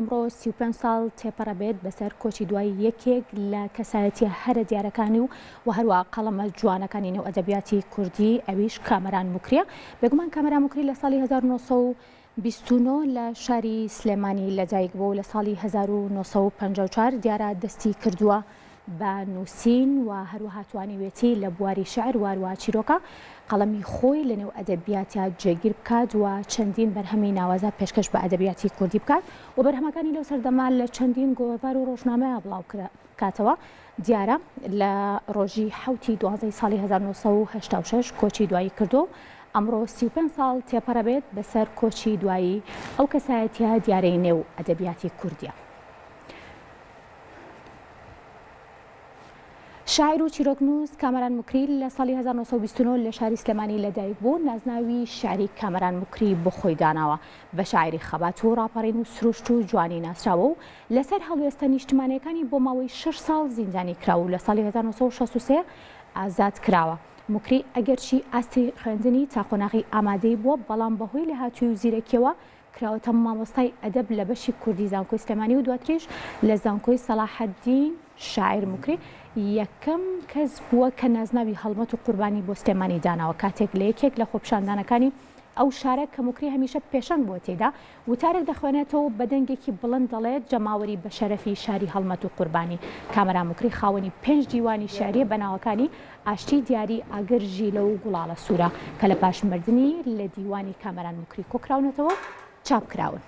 ئەمڕۆ 35 ساڵ تێپەڕەبێت بەسەر کۆچی دوایی یەکێک لە کەسایەتیە هەرە دیارەکانی و هەروە قەڵەمە جوانەکانی نێو ئەدەبیاتی کوردی ئەویش کامەران موکریە. بێگومان کامەران موکری لە ساڵی 1929 لە شاری سلێمانی لەدایک بوو و لە ساڵی 1954 دیارە دەستی کردووە بە نووسین و هەروەها توانیوێتی لە بواری شعر واروە چیرۆکە قەڵەمی خۆی لە نێو ئەدەبیاتیا جێگیر بکات و چەندین بەرهەمی ناوازە پێشکەش بە ئەدەبیاتی کوردی بکات و بەرهەمەکانی لەو سەردەما لە چەندین گۆڤار و ڕۆژنامەیە بڵاو کاتەوە. دیارە لە ڕۆژی 7 دوازدەی ساڵی 1986 کۆچی دوایی کردو. ئەمڕۆ 35 ساڵ تێپەڕەبێت بەسەر کۆچی دوایی ئەو کەسایەتیە دیارەی نێو ئەدەبیاتی کوردیە. شاعیر و چیرۆكنووس کامەران موکری لە ساڵی 1929 لە شاری سلێمانی لەدایک بوو. نازناوی شعری کامەران موکری بۆ خۆی داناوە، بە شاعری خەبات و ڕاپەڕین و سروشت و جوانی ناسراوە و لەسەر هەڵوێستە نیشتمانیەکانی بۆ ماوەی 6 ساڵ زیندانی کراوە و لە ساڵی 1963 ئازاد کراوە. موکری ئەگەرچی ئاستی خوێندنی تاقۆناغی ئامادەی بووە، بەڵام بەهۆی لەهاتووی و زیرەکیەوە کراوەتە مامۆستای ئەدەب لە بەشی کوردی زانکۆی سلێمانی و دواتریش لە زانکۆی سەلاحەدین. شاعیر موکری یەکەم کەس بووە کە نازناوی هەڵمەت و قوربانی بۆ سلێمانی داناوە کاتێک لە یەکێک لە خۆپیشاندانەکانی ئەو شارە کە موکری هەمیشە پێشەنگ بۆ تێدا وتارێک دەخوێنێتەوە بە دەنگێکی بڵند دەڵێت جەماوەری بە شەرەفی شاری هەڵمەت و قوربانی. کامەران موکری خاوەنی 5 دیوانی شعریە بەناوەکانی ئاشتی دیاری ئاگر ژیلە و گوڵاڵە سوورە کە لە پاش مردنی لە دیوانی کامەران موکری کۆکراونەتەوە چاپکراون.